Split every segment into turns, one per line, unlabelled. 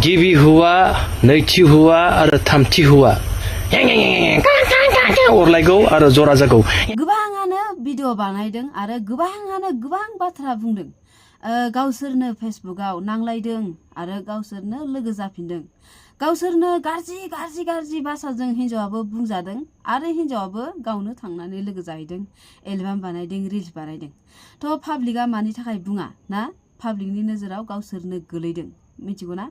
गिबि हौवा नैथि हौवा आरो थामथि हौवा अरलायगौ आरो जरा जागौ
गोबाङानो भिडिअ बानायदों आरो गोबाङानो गोबां बाथ्रा बुंदों गावसोरनो फेसबुकआव नांलायदों आरो गावसोरनो लोगो जाफिनदों गावसोरनो गाज्रि भाषाजों हिन्जावाबो बुंजादों आरो हिन्जावाबो गावनो थांनानै लोगो जाहैदों एलबाम बानायदों रिल्स बानायदों थ' पाब्लिकआ मानि थाखाय बुङा ना पाब्लिकनि नोजोराव गावसोरनो गोलैदों मिथिगौ ना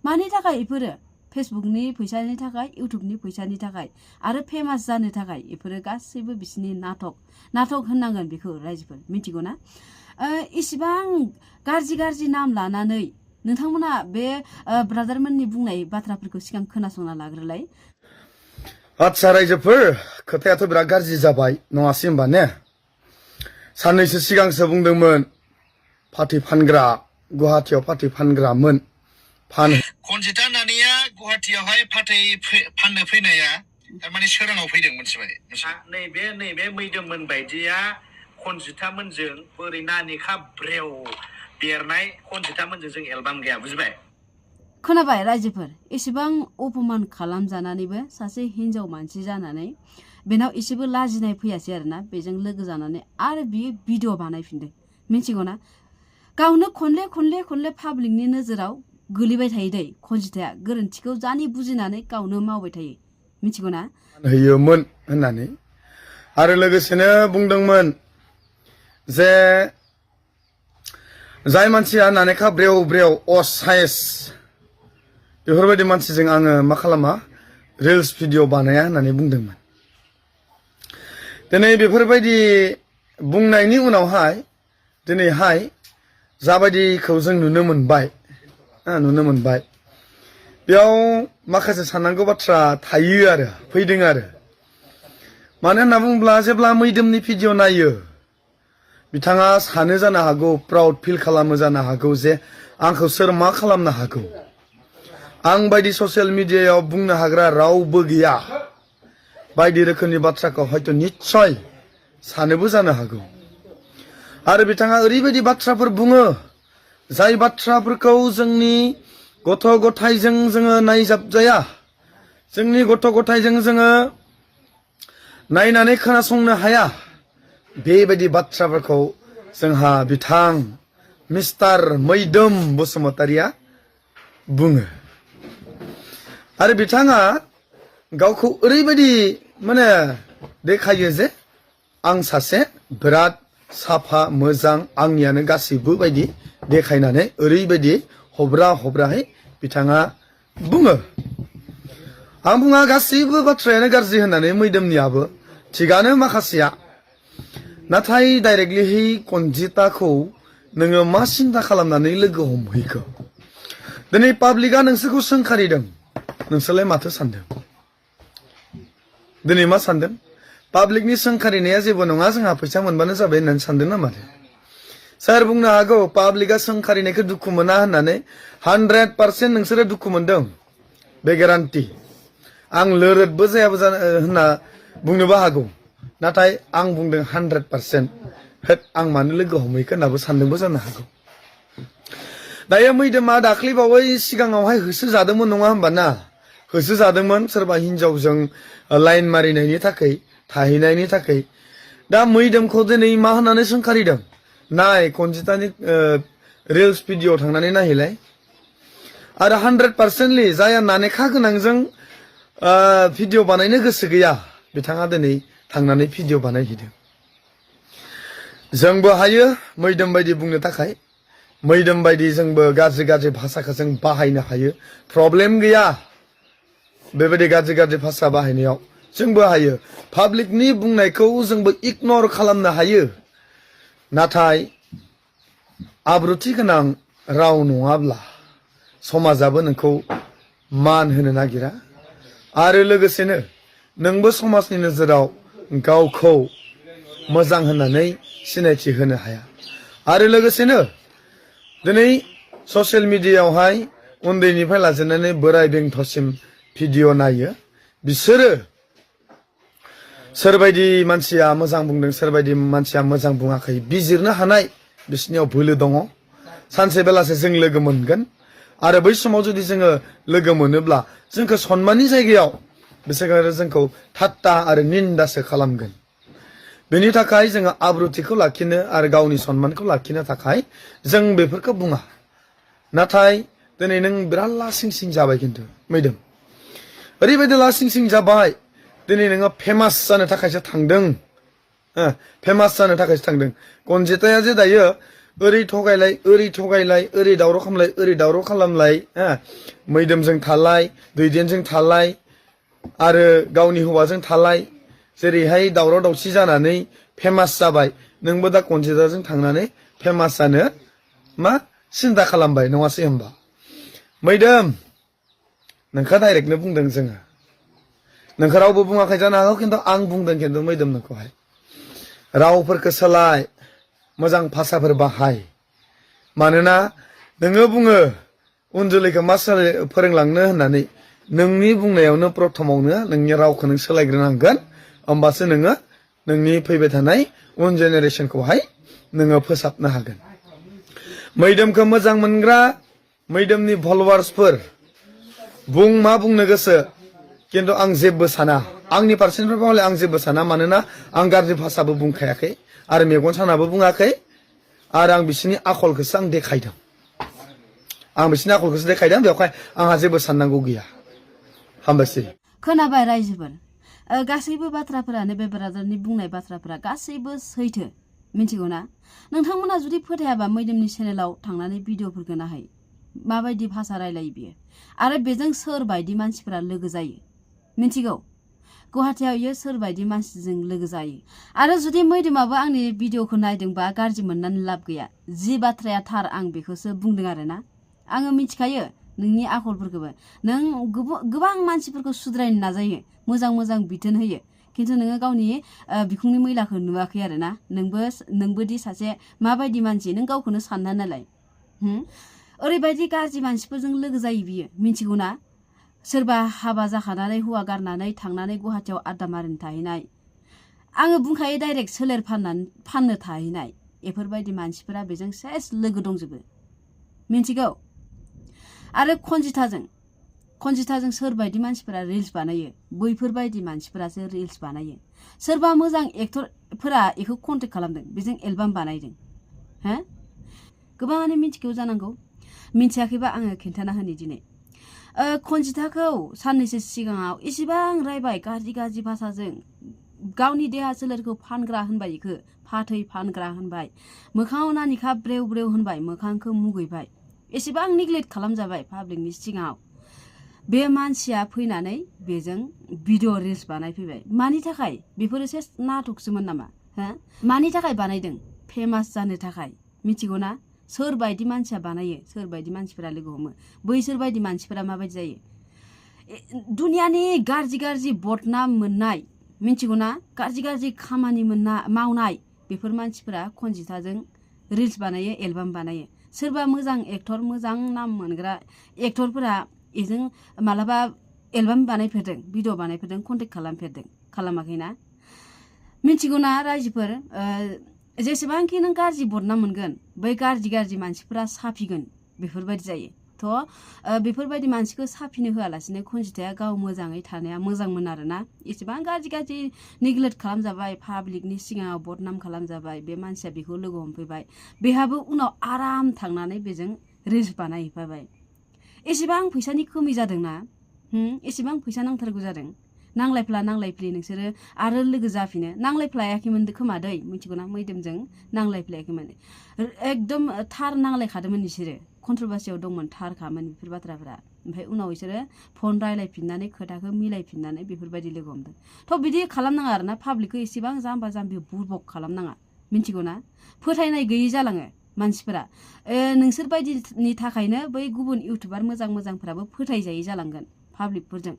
मानि थाखाय इफोरो फेसबुकनि फैसानि थाखाय इउटुबनि फैसानि थाखाय आरो फेमास जानो थाखाय इफोरो गासैबो बिसिनि नाटक होननांगोन बेखौ रायजोफोर मिथिगौ ना इसिबां गाज्रि नाम लानानै नोंथांमोना बे ब्रादारमोननि बुंनाय बाथ्राफोरखौ सिगां खोनासंना लाग्रोलाय
आच्छा रायजोफोर खोथायाथ' बिराद गाज्रि जाबाय नङासै होमबा ने साननैसो सिगांसो बुंदोंमोन फाथै फानग्रा गुवाहाटीयाव फाथै फानग्रामोन
खनजिता नानिया गुवाहाटीयावहाय फाथै फाननो फैनाया थारमाने सोराङाव फैदों मोनथिबाय नैबे मैदोममोन बायदिया खनजितामोनजों बोरै नानिखा ब्रेव बेरनाय खनजितामोनजों जों एलबाम गैया बुजिबाय
खोनाबाय रायजोफोर एसेबां अपमान खालामजानानैबो सासे हिन्जाव मानसि जानानै बेनाव एसेबो लाजिनाय फैयासै आरोना बेजों लोगो जानानै आरो बियो भिडिअ बानायफिनदों मिथिगौ ना गावनो खनले पाब्लिकनि नोजोराव गोलैबाय थायो दै खनजिताया गोरोन्थिखौ जानि बुजिनानै गावनो मावबाय थायो मिथिगौ ना
होयोमोन होननानै आरो लोगोसेनो बुंदोंमोन जे जाय मानसिया नानेखा ब्रेव असाइस बेफोरबायदि मानसिजों आङो मा खालामा रिल्स भिडिअ बानाया होननानै बुंदोंमोन दिनै बेफोरबायदि बुंनायनि उनावहाय दिनैहाय जाबायदिखौ जों नुनो मोनबाय बेयाव माखासे साननांगौ बाथ्रा थायो आरो फैदों आरो मानो होनना बुङोब्ला जेब्ला मैदोमनि भिडिअ नायो बिथाङा सानो जानो हागौ प्राउड फिल खालामो जानो हागौ जे आंखौ सोर मा खालामनो हागौ आं बायदि ससियेल मिडियायाव बुंनो हाग्रा रावबो गैया बायदि रोखोमनि बाथ्राखौ हयथ' निस्सय सानोबो जानो हागौ आरो बिथाङा ओरैबायदि बाथ्राफोर बुङो जाय बाथ्राफोरखौ जोंनि गथ' गथायजों जोङो नायजाबजाया जोंनि गथ' गथायजों जोङो नायनानै खोनासंनो हाया बेबायदि बाथ्राफोरखौ जोंहा बिथां मिस्टार मैदोम बसुमतारिया बुङो आरो बिथाङा गावखौ ओरैबायदि माने देखायो जे आं सासे बिराद साफा मोजां आंनियानो गासैबो बायदि देखायनानै ओरैबायदि हब्राहै बिथाङा बुङो आं बुङा गासैबो बाथ्रायानो गाज्रि होननानै मैदोमनियाबो थिगानो माखासेया नाथाय डाइरेक्टलिहै खनजिताखौ नोङो मा सिन्था खालामनानै लोगो हमहैखो दिनै पाब्लिकआ नोंसोरखौ सोंखारिदों नोंसोरलाय माथो सानदों दिनै मा सानदों पाब्लिकनि सोंखारिनाया जेबो नङा जोंहा फैसा मोनबानो जाबाय होननानै सानदों ना माथो सोर बुंनो हागौ पाब्लिकआ सोंखारिनायखौ दुखु मोना होननानै 100% नोंसोरो दुखु मोनदों बे गेरान्टि आं लोरदबो जायाबो होनना बुंनोबो हागौ नाथाय आं बुंदों 100% हेट आं मानो लोगो हमहैखो होननाबो सानदोंबो जानो हागौ दायो मैदोमा दाख्लैबावै सिगाङावहाय होसोजादोंमोन नङा होमबा ना होसोजादोंमोन सोरबा हिनजावजों लाइन मारिनायनि थाखाय थाहैनायनि थाखाय दा मैदोमखौ दिनै मा होननानै सोंखारिदों नाय खनजितानि रिल्स भिडिअ थांनानै नायहैलाय आरो 100%ली जाया नानेखा गोनांजों भिडिअ बानायनो गोसो गैया बिथाङा दिनै थांनानै भिडिअ बानायहैदों जोंबो हायो मैदोम बायदि बुंनो थाखाय मैदोम बायदि जोंबो गाज्रि भाषाखौ जों बाहायनो हायो प्रब्लेम गैया बेबायदि गाज्रि भाषा बाहायनायाव जोंबो हायो पाब्लिकनि बुंनायखौ जोंबो इगनर खालामनो हायो नाथाय आब्रुथि गोनां राव नङाब्ला समाजाबो नोंखौ मान होनो नागिरा आरो लोगोसेनो नोंबो समाजनि नोजोराव गावखौ मोजां होननानै सिनायथि होनो हाया आरो लोगोसेनो दिनै ससियेल मिडियायावहाय उन्दैनिफ्राय लाजेननानै बोराय बेंथ'सिम भिडिअ नायो बिसोरो सोरबायदि मानसिया मोजां बुंदों सोरबायदि मानसिया मोजां बुङाखै बिजिरनो हानाय बिसोरनियाव बोलो दङ सानसे बेलासे जों लोगो मोनगोन आरो बै समाव जुदि जोङो लोगो मोनोब्ला जोंखौ सन्माननि जायगायाव बिसोरो जोंखौ ठाट्टा आरो निन्दासो खालामगोन बेनि थाखाय जोङो आब्रुथिखौ लाखिनो आरो गावनि सन्मानखौ लाखिनो थाखाय जों बेफोरखौ बुङा नाथाय दिनै नों बिराद लासिं सिं जाबाय खिन्थु मैदोम ओरैबायदि लासिं सिं जाबाय दिनै नोङो फेमास जानो थाखायसो थांदों फेमास जानो थाखायसो थांदों कनजिताया जे दायो ओरै थगायलाय ओरै दावराव खालामलाय मैदोमजों थालाय दैदेनजों थालाय आरो गावनि हौवाजों थालाय जेरैहाय दावराव दावसि जानानै फेमास जाबाय नोंबो दा कनजिताजों थांनानै फेमास जानो मा सिन्था खालामबाय नङासै होमबा मैदोम नोंखौ डाइरेक्टनो बुंदों जोङो नोंखौ रावबो बुङाखै जानो हागौ खिन्थु आं बुंदों खिन्थु मैदोम नोंखौहाय रावफोरखौ सोलाय मोजां भाषाफोर बाहाय मानोना नोङो बुङो उन जोलैखौ मा फोरोंलांनो होननानै नोंनि बुंनायावनो प्रथमावनो नोंनि रावखौ नों सोलायग्रोनांगोन होमबासो नोङो नोंनि फैबाय थानाय उन जेनेरेसनखौहाय नोङो फोसाबनो हागोन मैदोमखौ मोजां मोनग्रा मैदोमनि फलोवार्सफोर बुं मा बुंनो गोसो खिन्थु आं जेबो साना आंनि फारसेनिफ्राय हले आं जेबो साना मानोना आं गाज्रि भाषाबो बुंखायाखै आरो मेगन सानाबो बुङाखै आरो आं बिसोरनि आखलखौसो आं देखायदों बेवहाय आंहा जेबो साननांगौ गैया हामबायसै
खोनाबाय रायजोफोर गासैबो बाथ्राफोरानो बे ब्रादारनि बुंनाय बाथ्राफोरा गासैबो सैथो मिथिगौ ना नोंथांमोना जुदि फोथायाबा मैदोमनि चेनेलाव थांनानै भिडिअफोरखौ नाहै माबायदि भाषा रायलायो बियो आरो बेजों सोर बायदि मानसिफोरा लोगो जायो मिथिगौ गुवाहाटीयाव इयो सोर बायदि मानसिजों लोगो जायो आरो जुदि मैदोमाबो आंनि भिडिअखौ नायदोंबा गाज्रि मोननानै लाब गैया जि बाथ्राया थार आं बेखौसो बुंदों आरोना आङो मिथिखायो नोंनि आखलफोरखौबो नों गोबां मानसिफोरखौ सुद्रायनो नाजायो मोजां बिथोन होयो खिन्थु नोङो गावनि बिखुंनि मैलाखौ नुवाखै आरोना नोंबोदि सासे माबायदि मानसि नों गावखौनो सानना नालाय ओरैबायदि गाज्रि मानसिफोरजों लोगो जायो बियो मिथिगौ ना सोरबा हाबा जाखानानै हौवा गारनानै थांनानै गुवाहाटीयाव आड्डा मारिनो थाहैनाय आङो बुंखायो डाइरेक्ट सोलेर फाननो थाहैनाय बेफोरबायदि मानसिफोरा बेजों सेस लोगो दंजोबो मिथिगौ आरो कनजिताजों सोरबायदि मानसिफोरा रिल्स बानायो बैफोरबायदि मानसिफोरासो रिल्स बानायो सोरबा मोजां एक्टरफोरा बेखौ कन्टेक्ट खालामदों बेजों एलबाम बानायदों गोबाङानो मिथिगौ जानांगौ मिथियाखैबा आङो खिन्थाना होनि दिनै कनजिताखौ साननैसो सिगाङाव एसेबां रायबाय गाज्रि भाषाजों गावनि देहा सोलेरखौ फानग्रा होनबाय बेखौ फाथै फानग्रा होनबाय मोखाङाव नानिखा ब्रेव होनबाय मोखांखौ मुगैबाय एसेबां निग्लेक्ट खालामजाबाय पाब्लिकनि सिगाङाव बे मानसिया फैनानै बेजों भिडिअ रिल्स बानायफैबाय मानि थाखाय बेफोरो सेस नाटकसोमोन नामा मानि थाखाय बानायदों फेमास जानो थाखाय मिथिगौ ना सोरबायदि मानसिया बानायो सोरबायदि मानसिफोरा लोगो हमो बैसोर बायदि मानसिफोरा माबायदि जायो दुनियानि गाज्रि बदनाम मोननाय मिथिगौ ना गाज्रि खामानि मावनाय बेफोर मानसिफोरा कनजिताजों रिल्स बानायो एलबाम बानायो सोरबा मोजां एक्टर मोजां नाम मोनग्रा एक्टरफोरा बेजों मालाबा एलबाम बानायफेरदों भिडिअ बानायफेरदों कन्टेक्ट खालामाखैना मिथिगौ ना रायजोफोर जेसेबांखि नों गाज्रि बदनाम मोनगोन बै गाज्रि मानसिफोरा साफिगोन बेफोरबायदि जायो बेफोरबायदि मानसिखौ साफिनो होआलासिनो कनजिताया गाव मोजाङै थानाया मोजांमोन आरोना एसेबां गाज्रि निग्लेक्ट खालामजाबाय पाब्लिकनि सिगाङाव बदनाम खालामजाबाय बे मानसिया बेखौ लोगो हमफैबाय बेहाबो उनाव आराम थांनानै बेजों रिल्स बानायहैफाबाय एसेबां फैसानि खमि जादोंना एसेबां फैसा नांथारगौ जादों नांलायफ्ली नोंसोरो आरो लोगो जाफिनो नांलायफ्लायाखैमोन खोमा दै मिथिगौ ना मैदोमजों नांलायफ्लायाखैमोन एकदम थार नांलायखादोंमोन बिसोरो कन्ट्रभार्सियाव दंमोन थारखामोन बेफोर बाथ्राफोरा ओमफ्राय उनाव बिसोरो फन रायलायफिननानै खोथाखौ मिलायफिननानै बेफोरबायदि लोगो हमदों बिदि खालामनाङा आरोना पाब्लिकखौ एसेबां जाम्बि बुरबक खालामनाङा मिथिगौ ना फोथायनाय गैयि जालाङो मानसिफोरा नोंसोर बायदिनि थाखायनो बै गुबुन इउटुबार मोजांफोराबो फोथायजायै जालांगोन पाब्लिकफोरजों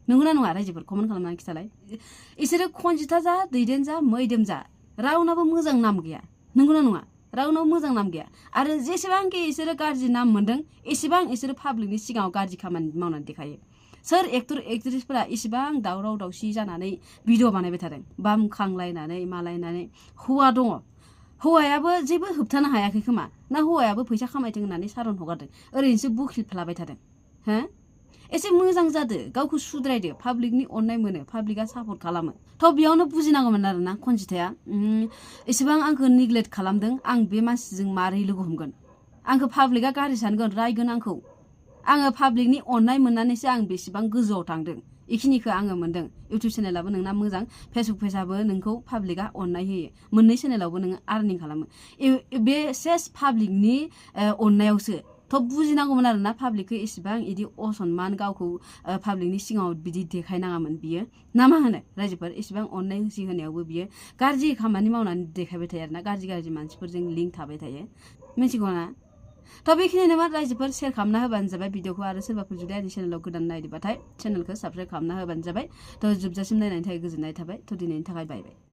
नंगौना नङा रायजोफोर कमेन्ट खालामनानै खिथालाय इसोरो कनजिता जा दैदेन जा मैदोम जा रावनाबो मोजां नाम गैया नंगौना नङा रावनाबो मोजां नाम गैया आरो जेसेबांखि इसोरो गाज्रि नाम मोनदों एसेबां इसोरो पाब्लिकनि सिगाङाव गाज्रि खामानि मावनानै देखायो सोर एक्टर एक्ट्रेसफोरा एसेबां दावराव दावसि जानानै भिडिअ बानायबाय थादों बामखांलायनानै मालायनानै हौवा दङ हौवायाबो जेबो होबथानो हायाखै खोमा ना हौवायाबो फैसा खामायथों होननानै सारन हगारदों ओरैनोसो बुखिलफ्लाबाय थादों हो एसे मोजां जादो गावखौ सुद्रायदो पाब्लिकनि अननाय मोनो पाब्लिकआ सापर्ट खालामो थ' बेयावनो बुजिनांगौमोन आरोना खनजिथाया एसेबां आंखौ निग्लेक्ट खालामदों आं बे मानसिजों मारै लोगो हमगोन आंखौ पाब्लिकआ गाज्रि सानगोन रायगोन आङो पाब्लिकनि अननाय मोननानैसो आं बेसेबां गोजौआव थांदों इखिनिखौ आङो मोनदों इउटुब चेनेलाबो नोंना मोजां फेसबुक पेजाबो नोंखौ पाब्लिकआ अननाय होयो मोननै चेनेलावबो नोङो आर्निं खालामो बे सेस पाब्लिकनि अननायावसो थ' बुजिनांगौमोन आरोना पाब्लिकखौ एसेबां इदि असनमान गावखौ पाब्लिकनि सिगाङाव बिदि देखायनाङामोन बियो ना मा होनो रायजोफोर एसेबां अननाय होसि होनायावबो बियो गाज्रि खामानि मावनानै देखायबाय थायो आरोना गाज्रि मानसिफोरजों लिंक थाबाय थायो मिथिगौ ना थ' बेखिनिनो मा रायजोफोर शेयार खालामना होबानो जाबाय भिडिअखौ आरो सोरबाफोर जुदि आंनि चेनेलाव गोदान नायदोंबाथाय चेनेलखौ साबस्क्राइब खालामना होबानो जाबाय थ' जोबजासिम नायनायनि थाखाय गोजोननाय थाबाय थ' दिनैनि थाखाय बाय बाय